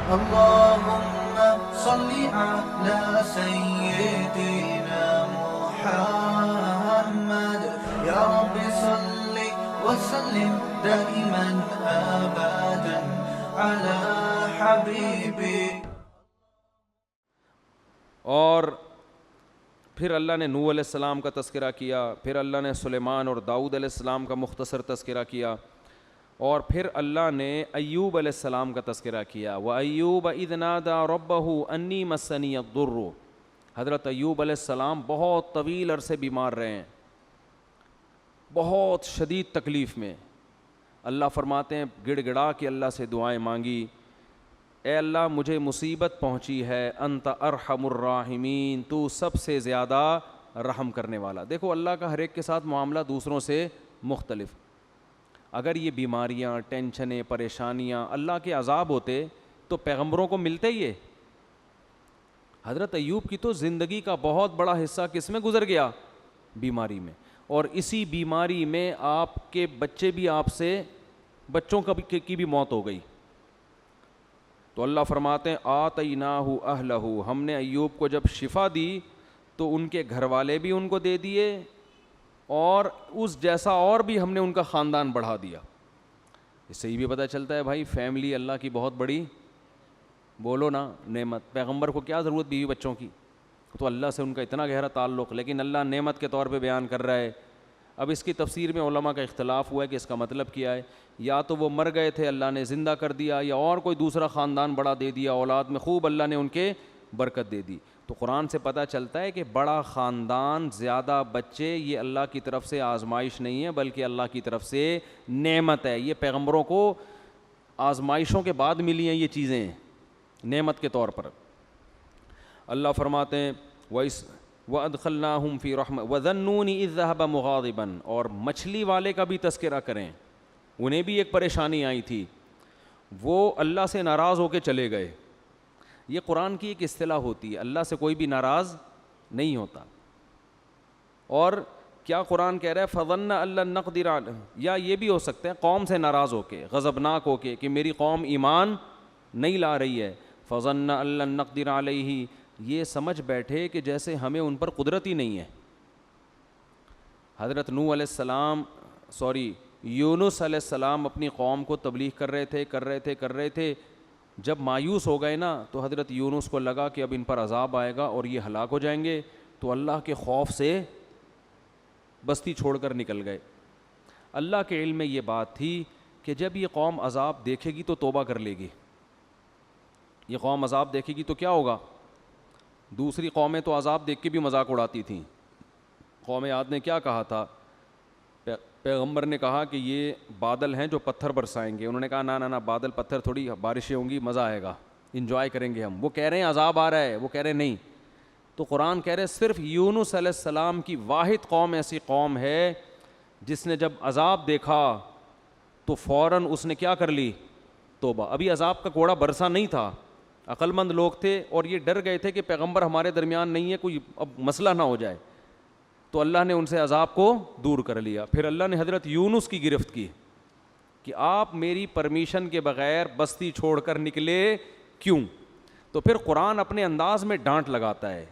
اللهم صل على سيدنا محمد يا رب صل وسلم دائما أبدا على حبيبي. اور پھر اللہ نے نوح علیہ السلام کا تذکرہ کیا، پھر اللہ نے سلیمان اور داؤد علیہ السلام کا مختصر تذکرہ کیا، اور پھر اللہ نے ایوب علیہ السلام کا تذکرہ کیا. وَأَيُّوبَ إِذْ نَادَىٰ رَبَّهُ أَنِّي مَسَّنِيَ الضُّرُّ. حضرت ایوب علیہ السلام بہت طویل عرصے بیمار رہے ہیں، بہت شدید تکلیف میں. اللہ فرماتے ہیں گڑ گڑا کے اللہ سے دعائیں مانگی، اے اللہ مجھے مصیبت پہنچی ہے، انت ارحم الراحمین، تو سب سے زیادہ رحم کرنے والا. دیکھو اللہ کا ہر ایک کے ساتھ معاملہ دوسروں سے مختلف. اگر یہ بیماریاں، ٹینشنیں، پریشانیاں اللہ کے عذاب ہوتے تو پیغمبروں کو ملتے ہی. حضرت ایوب کی تو زندگی کا بہت بڑا حصہ کس میں گزر گیا؟ بیماری میں. اور اسی بیماری میں آپ کے بچے بھی بچوں کی بھی موت ہو گئی. تو اللہ فرماتے ہیں آتیناہ اہلہ، ہم نے ایوب کو جب شفا دی تو ان کے گھر والے بھی ان کو دے دیے، اور اس جیسا اور بھی ہم نے ان کا خاندان بڑھا دیا. اس سے یہ بھی پتہ چلتا ہے بھائی فیملی اللہ کی بہت بڑی، بولو نا، نعمت. پیغمبر کو کیا ضرورت بیوی بچوں کی، تو اللہ سے ان کا اتنا گہرا تعلق، لیکن اللہ نعمت کے طور پہ بیان کر رہا ہے. اب اس کی تفسیر میں علماء کا اختلاف ہوا ہے کہ اس کا مطلب کیا ہے. یا تو وہ مر گئے تھے اللہ نے زندہ کر دیا، یا اور کوئی دوسرا خاندان بڑا دے دیا، اولاد میں خوب اللہ نے ان کے برکت دے دی. تو قرآن سے پتہ چلتا ہے کہ بڑا خاندان، زیادہ بچے، یہ اللہ کی طرف سے آزمائش نہیں ہے بلکہ اللہ کی طرف سے نعمت ہے. یہ پیغمبروں کو آزمائشوں کے بعد ملی ہیں یہ چیزیں نعمت کے طور پر. اللہ فرماتے ہیں وَأَدْخَلْنَاهُمْ فِي رَحْمَةٍ وَذَنُّونِ إِذْ ذَهَبَ مُغَاضِبًا. اور مچھلی والے کا بھی تذکرہ کریں، انہیں بھی ایک پریشانی آئی تھی، وہ اللہ سے ناراض ہو کے چلے گئے. یہ قرآن کی ایک اصطلاح ہوتی ہے، اللہ سے کوئی بھی ناراض نہیں ہوتا. اور کیا قرآن کہہ رہا ہے فَظَنَّ أَن لَّن نَّقْدِرَ عَلَيْهِ، یا یہ بھی ہو سکتا ہے قوم سے ناراض ہو کے، غضبناک ہو کے کہ میری قوم ایمان نہیں لا رہی ہے. فَظَنَّ أَن لَّن نَّقْدِرَ عَلَيْهِ، یہ سمجھ بیٹھے کہ جیسے ہمیں ان پر قدرت ہی نہیں ہے. حضرت نوح علیہ السلام یونس علیہ السلام اپنی قوم کو تبلیغ کر رہے تھے. جب مایوس ہو گئے نا تو حضرت یونس کو لگا کہ اب ان پر عذاب آئے گا اور یہ ہلاک ہو جائیں گے، تو اللہ کے خوف سے بستی چھوڑ کر نکل گئے. اللہ کے علم میں یہ بات تھی کہ جب یہ قوم عذاب دیکھے گی تو توبہ کر لے گی. یہ قوم عذاب دیکھے گی تو کیا ہوگا؟ دوسری قومیں تو عذاب دیکھ کے بھی مذاق اڑاتی تھیں. قوم عاد نے کیا کہا تھا؟ پیغمبر نے کہا کہ یہ بادل ہیں جو پتھر برسائیں گے. انہوں نے کہا نہ بادل پتھر تھوڑی، بارشیں ہوں گی، مزہ آئے گا، انجوائے کریں گے ہم. وہ کہہ رہے ہیں عذاب آ رہا ہے، وہ کہہ رہے ہیں نہیں. تو قرآن کہہ رہے صرف یونس علیہ السلام کی واحد قوم ایسی قوم ہے جس نے جب عذاب دیکھا تو فوراً اس نے کیا کر لی؟ توبہ. ابھی عذاب کا کوڑا برسا نہیں تھا، عقل مند لوگ تھے اور یہ ڈر گئے تھے کہ پیغمبر ہمارے درمیان نہیں ہے، کوئی اب مسئلہ نہ ہو جائے. تو اللہ نے ان سے عذاب کو دور کر لیا. پھر اللہ نے حضرت یونس کی گرفت کی کہ آپ میری پرمیشن کے بغیر بستی چھوڑ کر نکلے کیوں؟ تو پھر قرآن اپنے انداز میں ڈانٹ لگاتا ہے.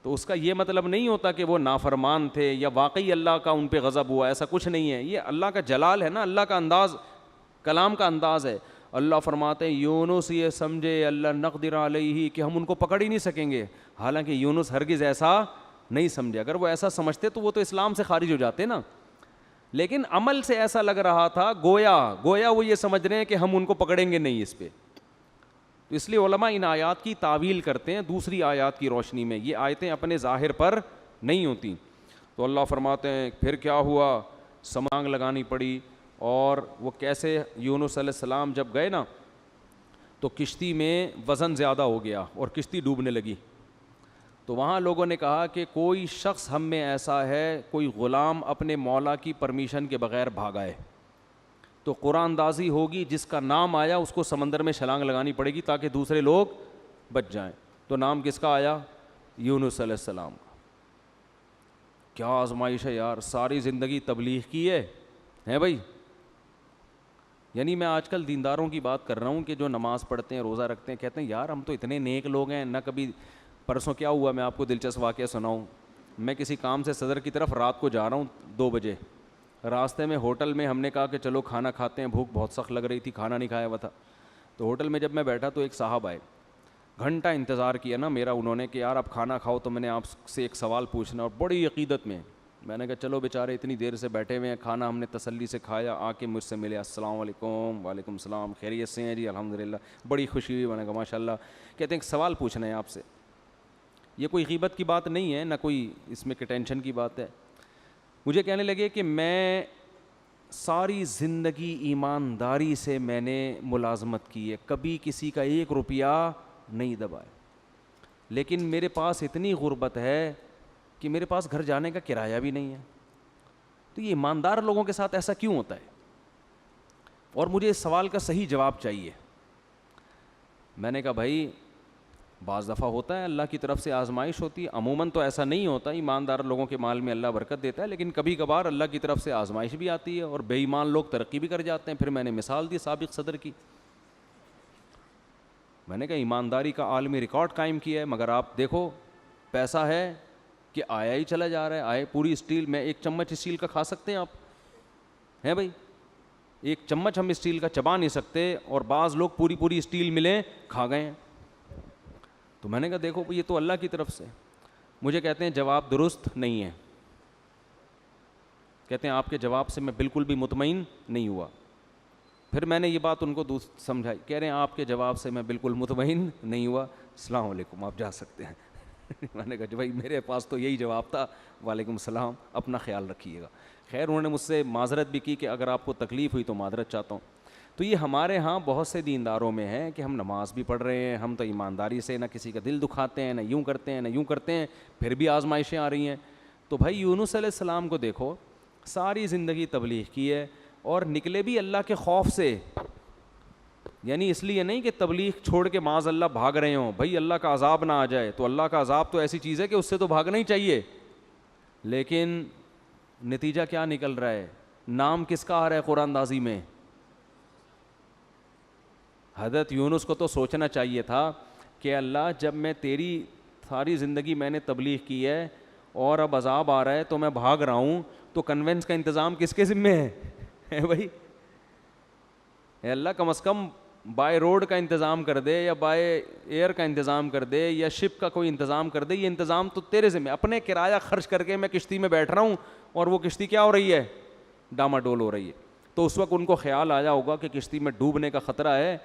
تو اس کا یہ مطلب نہیں ہوتا کہ وہ نافرمان تھے یا واقعی اللہ کا ان پہ غضب ہوا، ایسا کچھ نہیں ہے. یہ اللہ کا جلال ہے نا، اللہ کا انداز، کلام کا انداز ہے. اللہ فرماتے ہیں یونس یہ سمجھے اللہ نقدر علیہ کہ ہم ان کو پکڑ ہی نہیں سکیں گے. حالانکہ یونس ہرگز ایسا نہیں سمجھے. اگر وہ ایسا سمجھتے تو وہ تو اسلام سے خارج ہو جاتے نا. لیکن عمل سے ایسا لگ رہا تھا گویا وہ یہ سمجھ رہے ہیں کہ ہم ان کو پکڑیں گے نہیں اس پہ. تو اس لیے علماء ان آیات کی تعویل کرتے ہیں دوسری آیات کی روشنی میں. یہ آیتیں اپنے ظاہر پر نہیں ہوتی. تو اللہ فرماتے ہیں پھر کیا ہوا؟ سمانگ لگانی پڑی. اور وہ کیسے؟ یونس علیہ السلام جب گئے نا تو کشتی میں وزن زیادہ ہو گیا اور کشتی ڈوبنے لگی. تو وہاں لوگوں نے کہا کہ کوئی شخص ہم میں ایسا ہے، کوئی غلام اپنے مولا کی پرمیشن کے بغیر بھاگا ہے تو قرآن اندازی ہوگی، جس کا نام آیا اس کو سمندر میں چھلانگ لگانی پڑے گی تاکہ دوسرے لوگ بچ جائیں. تو نام کس کا آیا؟ یونس علیہ السلام کا. کیا آزمائش ہے یار، ساری زندگی تبلیغ کی ہے بھائی. یعنی میں آج کل دینداروں کی بات کر رہا ہوں کہ جو نماز پڑھتے ہیں، روزہ رکھتے ہیں، کہتے ہیں یار ہم تو اتنے نیک لوگ ہیں، نہ کبھی پرسوں کیا ہوا میں آپ کو دلچسپ واقعہ سناؤں. میں کسی کام سے صدر کی طرف رات کو جا رہا ہوں 2 بجے، راستے میں ہوٹل میں ہم نے کہا کہ چلو کھانا کھاتے ہیں، بھوک بہت سخت لگ رہی تھی، کھانا نہیں کھایا ہوا تھا. تو ہوٹل میں جب میں بیٹھا تو ایک صاحب آئے، گھنٹہ انتظار کیا نا میرا انہوں نے کہ یار آپ کھانا کھاؤ تو میں نے آپ سے ایک سوال پوچھنا، اور بڑی عقیدت میں نے کہا چلو بیچارے اتنی دیر سے بیٹھے ہوئے ہیں، کھانا ہم نے تسلی سے کھایا، آ کے مجھ سے ملے، السلام علیکم. وعلیکم السلام، خیریت سے ہیں جی؟ الحمدللہ. بڑی خوشی ہوئی. میں نے کہا ماشاء اللہ. کہتے ہیں ایک سوال پوچھنا ہے آپ سے. یہ کوئی غیبت کی بات نہیں ہے، نہ کوئی اس میں کہ ٹینشن کی بات ہے. مجھے کہنے لگے کہ میں ساری زندگی ایمانداری سے میں نے ملازمت کی ہے، کبھی کسی کا 1 روپیہ نہیں دبایا، لیکن میرے پاس اتنی غربت ہے کہ میرے پاس گھر جانے کا کرایہ بھی نہیں ہے. تو یہ ایماندار لوگوں کے ساتھ ایسا کیوں ہوتا ہے؟ اور مجھے اس سوال کا صحیح جواب چاہیے. میں نے کہا بھائی بعض دفعہ ہوتا ہے، اللہ کی طرف سے آزمائش ہوتی ہے، عموماً تو ایسا نہیں ہوتا، ایماندار لوگوں کے مال میں اللہ برکت دیتا ہے، لیکن کبھی کبھار اللہ کی طرف سے آزمائش بھی آتی ہے اور بے ایمان لوگ ترقی بھی کر جاتے ہیں. پھر میں نے مثال دی سابق صدر کی. میں نے کہا ایمانداری کا عالمی ریکارڈ قائم کیا ہے، مگر آپ دیکھو پیسہ ہے کہ آیا ہی چلا جا رہا ہے. آئے پوری اسٹیل میں 1 چمچ اسٹیل کا کھا سکتے ہیں آپ؟ ہیں بھائی 1 چمچ ہم اسٹیل کا چبا نہیں سکتے، اور بعض لوگ پوری اسٹیل ملیں کھا گئے ہیں. تو میں نے کہا دیکھو یہ تو اللہ کی طرف سے. مجھے کہتے ہیں جواب درست نہیں ہے. کہتے ہیں آپ کے جواب سے میں بالکل بھی مطمئن نہیں ہوا. پھر میں نے یہ بات ان کو سمجھائی. کہہ رہے ہیں آپ کے جواب سے میں بالکل مطمئن نہیں ہوا، السلام علیکم آپ جا سکتے ہیں. میں نے کہا بھائی میرے پاس تو یہی جواب تھا، وعلیکم السلام، اپنا خیال رکھیے گا. خیر انہوں نے مجھ سے معذرت بھی کی کہ اگر آپ کو تکلیف ہوئی تو معذرت چاہتا ہوں. تو یہ ہمارے ہاں بہت سے دینداروں میں ہے کہ ہم نماز بھی پڑھ رہے ہیں، ہم تو ایمانداری سے نہ کسی کا دل دکھاتے ہیں، نہ یوں کرتے ہیں نہ یوں کرتے ہیں، پھر بھی آزمائشیں آ رہی ہیں. تو بھائی یونس علیہ السلام کو دیکھو، ساری زندگی تبلیغ کی ہے اور نکلے بھی اللہ کے خوف سے. یعنی اس لیے نہیں کہ تبلیغ چھوڑ کے معاذ اللہ بھاگ رہے ہوں، بھائی اللہ کا عذاب نہ آ جائے. تو اللہ کا عذاب تو ایسی چیز ہے کہ اس سے تو بھاگنا ہی چاہیے. لیکن نتیجہ کیا نکل رہا ہے؟ نام کس کا آ رہا ہے قرآن اندازی میں؟ حضرت یونس کو تو سوچنا چاہیے تھا کہ اللہ جب میں تیری ساری زندگی میں نے تبلیغ کی ہے اور اب عذاب آ رہا ہے تو میں بھاگ رہا ہوں، تو کنوینس کا انتظام کس کے ذمہ ہے بھائی؟ اے اللہ کم از کم بائی روڈ کا انتظام کر دے، یا بائی ایئر کا انتظام کر دے، یا شپ کا کوئی انتظام کر دے. یہ انتظام تو تیرے ذمہ. اپنے کرایہ خرچ کر کے میں کشتی میں بیٹھ رہا ہوں اور وہ کشتی کیا ہو رہی ہے؟ ڈاماڈول ہو رہی ہے. تو اس وقت ان کو خیال آیا ہوگا کہ کشتی میں ڈوبنے کا خطرہ ہے،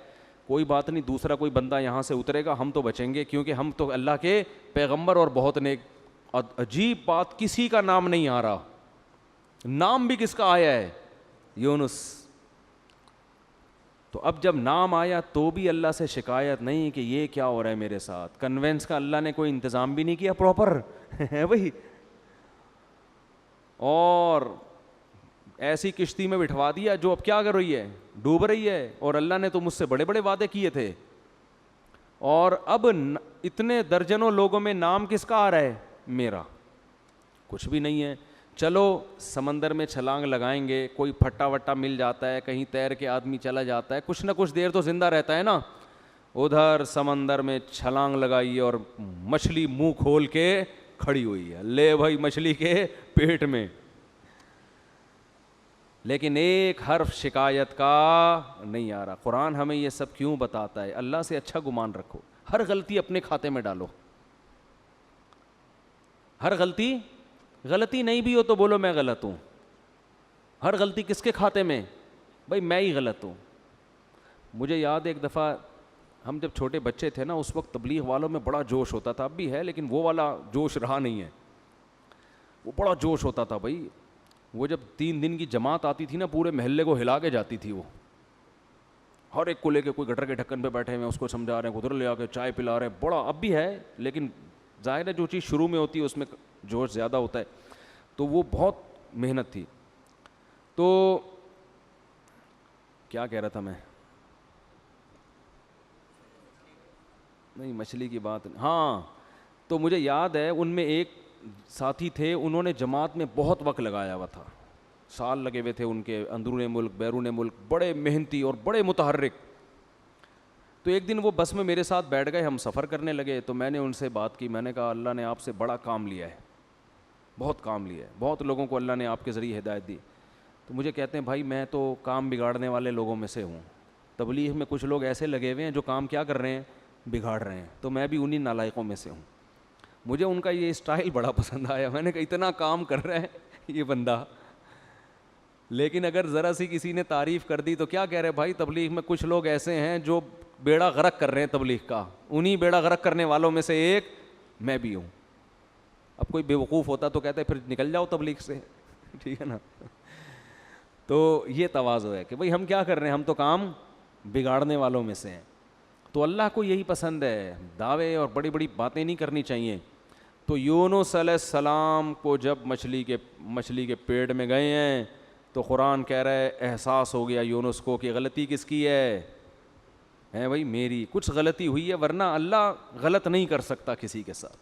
کوئی بات نہیں، دوسرا کوئی بندہ یہاں سے اترے گا، ہم تو بچیں گے کیونکہ ہم تو اللہ کے پیغمبر اور بہت نیک. عجیب بات، کسی کا نام نہیں آ رہا. نام بھی کس کا آیا ہے؟ یونس. تو اب جب نام آیا تو بھی اللہ سے شکایت نہیں کہ یہ کیا ہو رہا ہے میرے ساتھ. کنوینس کا اللہ نے کوئی انتظام بھی نہیں کیا پراپر ہے بھائی، اور ایسی کشتی میں بٹھوا دیا جو اب کیا کر رہی ہے؟ ڈوب رہی ہے. اور اللہ نے تو مجھ سے بڑے بڑے وعدے کیے تھے. اور اب اتنے درجنوں لوگوں میں نام کس کا آ رہا ہے؟ میرا. کچھ بھی نہیں ہے. چلو سمندر میں چھلانگ لگائیں گے، کوئی پھٹا وٹا مل جاتا ہے، کہیں تیر کے آدمی چلا جاتا ہے، کچھ نہ کچھ دیر تو زندہ رہتا ہے نا. ادھر سمندر میں چھلانگ لگائی اور مچھلی منہ کھول کے کھڑی ہوئی ہے، لے بھائی مچھلی کے پیٹ میں. لیکن ایک حرف شکایت کا نہیں آ رہا. قرآن ہمیں یہ سب کیوں بتاتا ہے؟ اللہ سے اچھا گمان رکھو، ہر غلطی اپنے کھاتے میں ڈالو. ہر غلطی نہیں بھی ہو تو بولو میں غلط ہوں. ہر غلطی کس کے کھاتے میں؟ بھائی میں ہی غلط ہوں. مجھے یاد ایک دفعہ ہم جب چھوٹے بچے تھے نا، اس وقت تبلیغ والوں میں بڑا جوش ہوتا تھا، اب بھی ہے لیکن وہ والا جوش رہا نہیں ہے. وہ بڑا جوش ہوتا تھا بھائی. وہ جب 3 دن کی جماعت آتی تھی نا، پورے محلے کو ہلا کے جاتی تھی. وہ ہر ایک کو لے کے، کوئی گٹر کے ڈھکن پہ بیٹھے ہوئے اس کو سمجھا رہے ہیں، ادھر لے آ کے چائے پلا رہے ہیں. بڑا اب بھی ہے لیکن ظاہر ہے جو چیز شروع میں ہوتی ہے اس میں جوش زیادہ ہوتا ہے. تو وہ بہت محنت تھی. تو کیا کہہ رہا تھا میں؟ نہیں مچھلی کی بات، ہاں. تو مجھے یاد ہے ان میں ایک ساتھی تھے، انہوں نے جماعت میں بہت وقت لگایا ہوا تھا. سال لگے ہوئے تھے ان کے، اندرون ملک بیرون ملک، بڑے محنتی اور بڑے متحرک. تو ایک دن وہ بس میں میرے ساتھ بیٹھ گئے، ہم سفر کرنے لگے. تو میں نے ان سے بات کی، میں نے کہا اللہ نے آپ سے بڑا کام لیا ہے، بہت کام لیا ہے، بہت لوگوں کو اللہ نے آپ کے ذریعے ہدایت دی. تو مجھے کہتے ہیں بھائی میں تو کام بگاڑنے والے لوگوں میں سے ہوں، تبلیغ میں کچھ لوگ ایسے لگے ہوئے ہیں جو کام کیا کر رہے ہیں، بگاڑ رہے ہیں، تو میں بھی انہی نالائقوں میں سے ہوں. مجھے ان کا یہ اسٹائل بڑا پسند آیا. میں نے کہا اتنا کام کر رہا ہے یہ بندہ، لیکن اگر ذرا سی کسی نے تعریف کر دی تو کیا کہہ رہے بھائی تبلیغ میں کچھ لوگ ایسے ہیں جو بیڑا غرق کر رہے ہیں تبلیغ کا، انہی بیڑا غرق کرنے والوں میں سے ایک میں بھی ہوں. اب کوئی بیوقوف ہوتا تو کہتے پھر نکل جاؤ تبلیغ سے، ٹھیک ہے نا. تو یہ تواضع ہے کہ بھئی ہم کیا کر رہے ہیں، ہم تو کام بگاڑنے والوں میں سے ہیں. تو اللہ کو یہی پسند ہے، دعوے اور بڑی بڑی باتیں نہیں کرنی چاہیے. تو یونس علیہ السلام کو جب مچھلی کے پیٹ میں گئے ہیں تو قرآن کہہ رہا ہے احساس ہو گیا یونس کو کہ غلطی کس کی ہے بھائی میری، کچھ غلطی ہوئی ہے، ورنہ اللہ غلط نہیں کر سکتا کسی کے ساتھ.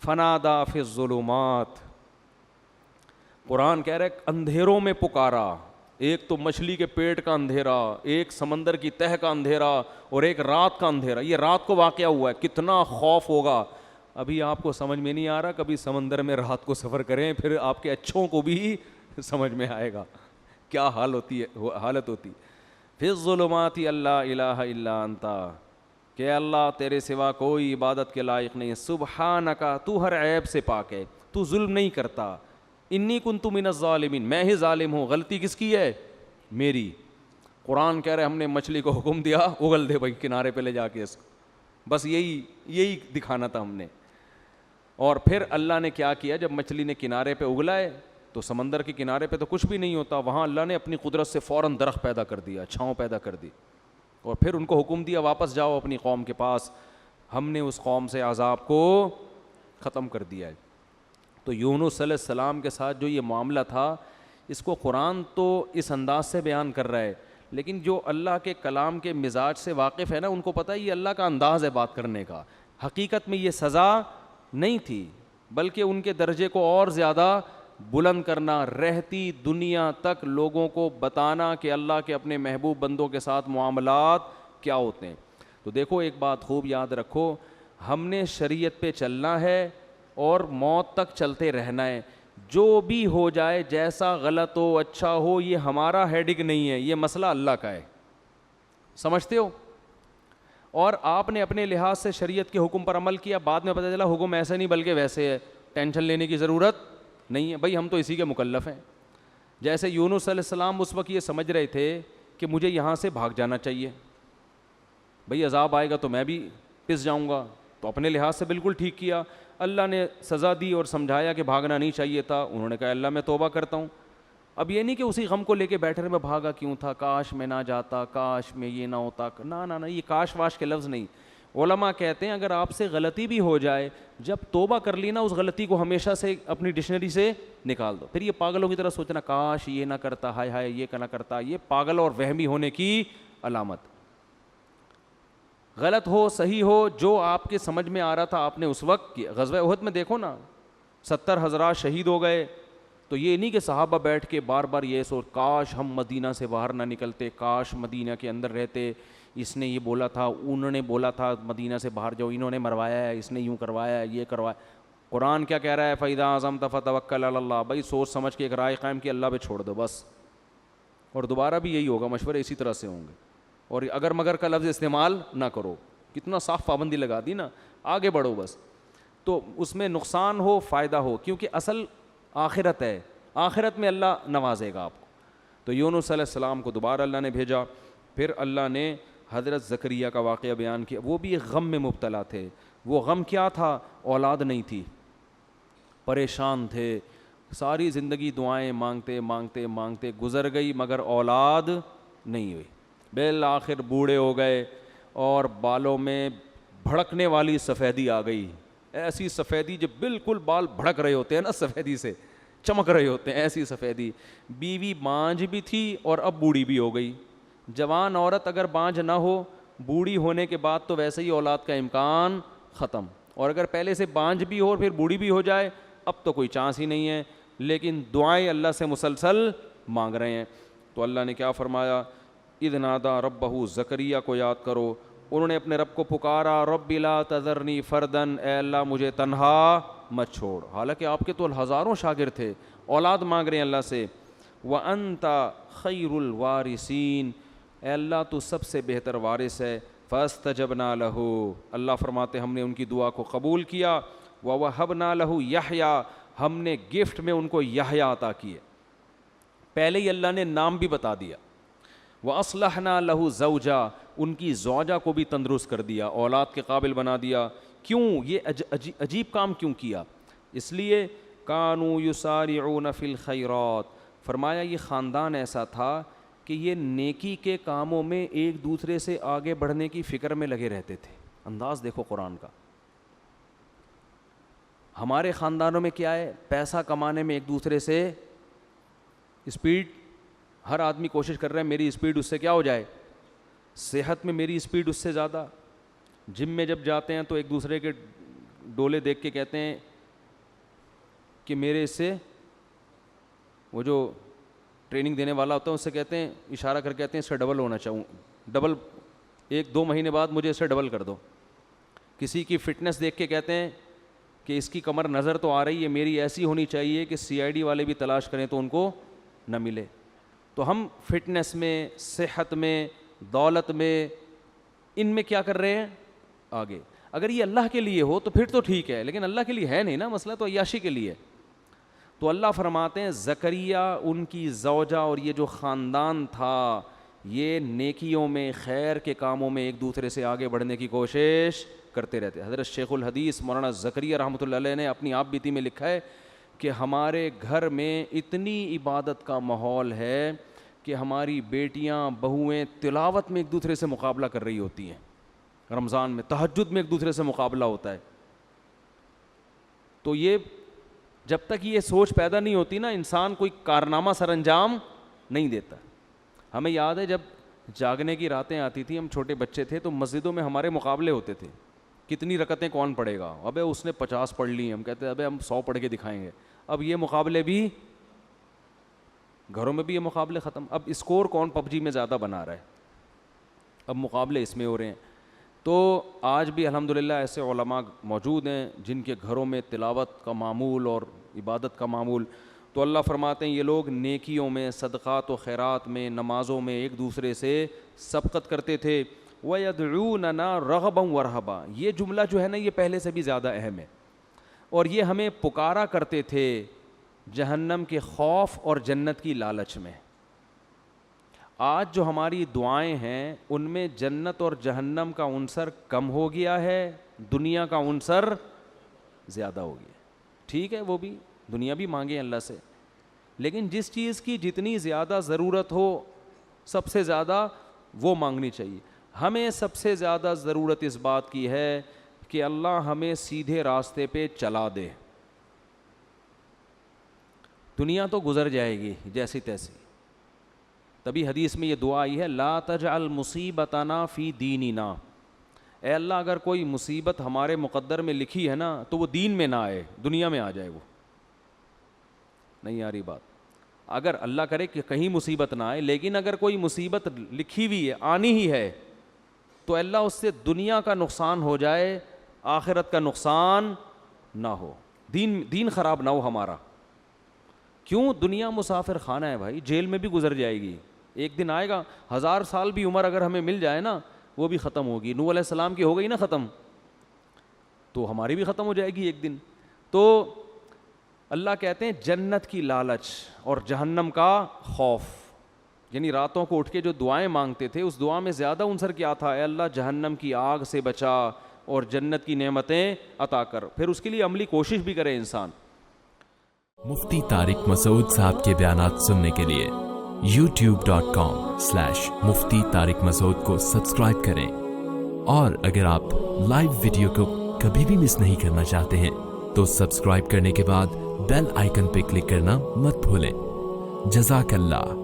فنادا فی الظلمات، قرآن کہہ رہا ہے اندھیروں میں پکارا. ایک تو مچھلی کے پیٹ کا اندھیرا، ایک سمندر کی تہہ کا اندھیرا، اور ایک رات کا اندھیرا. یہ رات کو واقعہ ہوا ہے، کتنا خوف ہوگا. ابھی آپ کو سمجھ میں نہیں آ رہا، کبھی سمندر میں رات کو سفر کریں پھر آپ کے اچھوں کو بھی سمجھ میں آئے گا کیا حالت ہوتی. فی الظلمات اللہ الہ الا انت، کہ اللہ تیرے سوا کوئی عبادت کے لائق نہیں. سبحانک، تو ہر عیب سے پاک ہے، تو ظلم نہیں کرتا. انی کنت من الظالمین، میں ہی ظالم ہوں. غلطی کس کی ہے، میری. قرآن کہہ رہے ہم نے مچھلی کو حکم دیا اگل دے بھائی کنارے پہ لے جا کے اس کو، بس یہی دکھانا تھا ہم نے. اور پھر اللہ نے کیا کیا، جب مچھلی نے کنارے پہ اگلا ہے تو سمندر کے کنارے پہ تو کچھ بھی نہیں ہوتا، وہاں اللہ نے اپنی قدرت سے فوراً درخت پیدا کر دیا، چھاؤں پیدا کر دی، اور پھر ان کو حکم دیا واپس جاؤ اپنی قوم کے پاس. ہم نے اس قوم سے عذاب کو ختم کر دیا ہے. تو یونس علیہ السلام کے ساتھ جو یہ معاملہ تھا، اس کو قرآن تو اس انداز سے بیان کر رہا ہے، لیکن جو اللہ کے کلام کے مزاج سے واقف ہے نا، ان کو پتہ ہے یہ اللہ کا انداز ہے بات کرنے کا. حقیقت میں یہ سزا نہیں تھی، بلکہ ان کے درجے کو اور زیادہ بلند کرنا، رہتی دنیا تک لوگوں کو بتانا کہ اللہ کے اپنے محبوب بندوں کے ساتھ معاملات کیا ہوتے ہیں. تو دیکھو ایک بات خوب یاد رکھو، ہم نے شریعت پہ چلنا ہے اور موت تک چلتے رہنا ہے. جو بھی ہو جائے، جیسا غلط ہو اچھا ہو، یہ ہمارا ہیڈک نہیں ہے، یہ مسئلہ اللہ کا ہے. سمجھتے ہو؟ اور آپ نے اپنے لحاظ سے شریعت کے حکم پر عمل کیا، بعد میں پتہ چلا حکم ایسے نہیں بلکہ ویسے ہے، ٹینشن لینے کی ضرورت نہیں ہے. بھائی ہم تو اسی کے مکلف ہیں. جیسے یونس علیہ السلام اس وقت یہ سمجھ رہے تھے کہ مجھے یہاں سے بھاگ جانا چاہیے، بھئی عذاب آئے گا تو میں بھی پس جاؤں گا، تو اپنے لحاظ سے بالکل ٹھیک کیا. اللہ نے سزا دی اور سمجھایا کہ بھاگنا نہیں چاہیے تھا. انہوں نے کہا اللہ میں توبہ کرتا ہوں. اب یہ نہیں کہ اسی غم کو لے کے بیٹھے رہے میں بھاگا کیوں تھا، کاش میں نہ جاتا، کاش میں یہ نہ ہوتا. نہ، یہ کاش واش کے لفظ نہیں. علماء کہتے ہیں اگر آپ سے غلطی بھی ہو جائے، جب توبہ کر لی نا، اس غلطی کو ہمیشہ سے اپنی ڈکشنری سے نکال دو. پھر یہ پاگلوں کی طرح سوچنا کاش یہ نہ کرتا، ہائے ہائے یہ نہ کرتا، یہ پاگل اور وہمی ہونے کی علامت. غلط ہو صحیح ہو، جو آپ کے سمجھ میں آ رہا تھا آپ نے اس وقت کیا. غزوہ احد میں دیکھو نا، 70 حضرات شہید ہو گئے. تو یہ نہیں کہ صحابہ بیٹھ کے بار بار یہ سوچ کاش ہم مدینہ سے باہر نہ نکلتے، کاش مدینہ کے اندر رہتے، اس نے یہ بولا تھا، انہوں نے بولا تھا مدینہ سے باہر جاؤ، انہوں نے مروایا ہے، اس نے یوں کروایا ہے، یہ کروایا. قرآن کیا کہہ رہا ہے، فَإِذَا عَزَمْتَ فَتَوَكَّلْ عَلَى اللَّهِ. بھائی سوچ سمجھ کے ایک رائے قائم کی، اللہ پہ چھوڑ دو بس. اور دوبارہ بھی یہی ہوگا، مشورے اسی طرح سے ہوں گے. اور اگر مگر کا لفظ استعمال نہ کرو. کتنا صاف پابندی لگا دی نا، آگے بڑھو بس. تو اس میں نقصان ہو فائدہ ہو، کیونکہ اصل آخرت ہے، آخرت میں اللہ نوازے گا آپ کو. تو یونس علیہ السلام کو دوبارہ اللہ نے بھیجا. پھر اللہ نے حضرت زکریا کا واقعہ بیان کیا. وہ بھی ایک غم میں مبتلا تھے. وہ غم کیا تھا؟ اولاد نہیں تھی، پریشان تھے. ساری زندگی دعائیں مانگتے مانگتے مانگتے گزر گئی، مگر اولاد نہیں ہوئی. بالآخر بوڑھے ہو گئے اور بالوں میں بھڑکنے والی سفیدی آ گئی. ایسی سفیدی جو بالکل بال بھڑک رہے ہوتے ہیں نا، سفیدی سے چمک رہے ہوتے ہیں، ایسی سفیدی. بیوی بانجھ بھی تھی اور اب بوڑھی بھی ہو گئی. جوان عورت اگر بانجھ نہ ہو، بوڑھی ہونے کے بعد تو ویسے ہی اولاد کا امکان ختم. اور اگر پہلے سے بانجھ بھی ہو اور پھر بوڑھی بھی ہو جائے، اب تو کوئی چانس ہی نہیں ہے. لیکن دعائیں اللہ سے مسلسل مانگ رہے ہیں. تو اللہ نے کیا فرمایا, اذ نادا ربہ, زکریا کو یاد کرو, انہوں نے اپنے رب کو پکارا, رب لا تذرنی فردن, اے اللہ مجھے تنہا مت چھوڑ. حالانکہ آپ کے تو ہزاروں شاگرد تھے, اولاد مانگ رہے ہیں اللہ سے. وانت خیر الوارثین, اے اللہ تو سب سے بہتر وارث ہے. فاستجبنا لہ, اللہ فرماتے ہم نے ان کی دعا کو قبول کیا. ووہبنا لہ یحییٰ, ہم نے گفٹ میں ان کو یحییٰ عطا کیے. پہلے ہی اللہ نے نام بھی بتا دیا. وَأَصْلَحْنَا لَهُ زَوْجًا, ان کی زوجہ کو بھی تندرست کر دیا, اولاد کے قابل بنا دیا. کیوں یہ عجیب کام کیوں کیا؟ اس لیے كَانُوا يُسَارِعُونَ فِي الْخَيْرَاتِ, فرمایا یہ خاندان ایسا تھا کہ یہ نیکی کے کاموں میں ایک دوسرے سے آگے بڑھنے کی فکر میں لگے رہتے تھے. انداز دیکھو قرآن کا. ہمارے خاندانوں میں کیا ہے, پیسہ کمانے میں ایک دوسرے سے اسپیڈ, ہر آدمی کوشش کر رہا ہے میری اسپیڈ اس سے کیا ہو جائے, صحت میں میری اسپیڈ اس سے زیادہ. جم میں جب جاتے ہیں تو ایک دوسرے کے ڈولے دیکھ کے کہتے ہیں کہ میرے اس سے, وہ جو ٹریننگ دینے والا ہوتا ہے اس سے کہتے ہیں, اشارہ کر کہتے ہیں اس سے ڈبل ہونا چاہوں, ڈبل 1-2 مہینے بعد مجھے اس سے ڈبل کر دو. کسی کی فٹنس دیکھ کے کہتے ہیں کہ اس کی کمر نظر تو آ رہی ہے, میری ایسی ہونی چاہیے کہ CID والے بھی تلاش کریں تو ان کو نہ ملے. تو ہم فٹنس میں, صحت میں, دولت میں, ان میں کیا کر رہے ہیں آگے. اگر یہ اللہ کے لیے ہو تو پھر تو ٹھیک ہے, لیکن اللہ کے لیے ہے نہیں نا, مسئلہ تو عیاشی کے لیے. تو اللہ فرماتے ہیں زکریا, ان کی زوجہ اور یہ جو خاندان تھا, یہ نیکیوں میں, خیر کے کاموں میں ایک دوسرے سے آگے بڑھنے کی کوشش کرتے رہتے. حضرت شیخ الحدیث مولانا زکریا رحمۃ اللہ علیہ نے اپنی آپ بیتی میں لکھا ہے کہ ہمارے گھر میں اتنی عبادت کا ماحول ہے کہ ہماری بیٹیاں, بہویں تلاوت میں ایک دوسرے سے مقابلہ کر رہی ہوتی ہیں. رمضان میں تہجد میں ایک دوسرے سے مقابلہ ہوتا ہے. تو یہ جب تک یہ سوچ پیدا نہیں ہوتی نا, انسان کوئی کارنامہ سر انجام نہیں دیتا. ہمیں یاد ہے جب جاگنے کی راتیں آتی تھیں, ہم چھوٹے بچے تھے, تو مسجدوں میں ہمارے مقابلے ہوتے تھے, کتنی رکعتیں کون پڑھے گا. ابے اس نے 50 پڑھ لی, ہم کہتے ہیں ابے ہم 100 پڑھ کے دکھائیں گے. اب یہ مقابلے بھی گھروں میں بھی, یہ مقابلے ختم. اب اسکور کون PUBG میں زیادہ بنا رہا ہے, اب مقابلے اس میں ہو رہے ہیں. تو آج بھی الحمدللہ ایسے علماء موجود ہیں جن کے گھروں میں تلاوت کا معمول اور عبادت کا معمول. تو اللہ فرماتے ہیں یہ لوگ نیکیوں میں, صدقات و خیرات میں, نمازوں میں ایک دوسرے سے سبقت کرتے تھے. وَيَدْعُونَنَا رَغَبًا وَرَهَبًا, یہ جملہ جو ہے نا یہ پہلے سے بھی زیادہ اہم ہے. اور یہ ہمیں پکارا کرتے تھے جہنم کے خوف اور جنت کی لالچ میں. آج جو ہماری دعائیں ہیں ان میں جنت اور جہنم کا عنصر کم ہو گیا ہے, دنیا کا عنصر زیادہ ہو گیا. ٹھیک ہے, وہ بھی دنیا بھی مانگے اللہ سے, لیکن جس چیز کی جتنی زیادہ ضرورت ہو سب سے زیادہ وہ مانگنی چاہیے. ہمیں سب سے زیادہ ضرورت اس بات کی ہے کہ اللہ ہمیں سیدھے راستے پہ چلا دے. دنیا تو گزر جائے گی جیسی تیسی, تبھی حدیث میں یہ دعا آئی ہے, لا تجعل مصیبتنا فی دیننا, اے اللہ اگر کوئی مصیبت ہمارے مقدر میں لکھی ہے نا تو وہ دین میں نہ آئے, دنیا میں آ جائے. وہ نہیں آ رہی بات. اگر اللہ کرے کہ کہیں مصیبت نہ آئے, لیکن اگر کوئی مصیبت لکھی ہوئی ہے, آنی ہی ہے, تو اللہ اس سے دنیا کا نقصان ہو جائے, آخرت کا نقصان نہ ہو, دین خراب نہ ہو ہمارا. کیوں؟ دنیا مسافر خانہ ہے بھائی, جیل میں بھی گزر جائے گی, ایک دن آئے گا. 1000 سال بھی عمر اگر ہمیں مل جائے نا وہ بھی ختم ہوگی. نوح علیہ السلام کی ہو گئی نا ختم, تو ہماری بھی ختم ہو جائے گی ایک دن. تو اللہ کہتے ہیں جنت کی لالچ اور جہنم کا خوف, یعنی راتوں کو اٹھ کے جو دعائیں مانگتے تھے اس دعا میں زیادہ عنصر کیا تھا, اے اللہ جہنم کی آگ سے بچا اور جنت کی نعمتیں عطا کر. پھر اس کے لیے عملی کوشش بھی کرے انسان. مفتی طارق مسعود صاحب کے بیانات سننے کے لیے youtube.com/مفتی طارق مسعود کو سبسکرائب کریں, اور اگر آپ لائیو ویڈیو کو کبھی بھی مس نہیں کرنا چاہتے ہیں تو سبسکرائب کرنے کے بعد بیل آئیکن پہ کلک کرنا مت بھولیں. جزاک اللہ.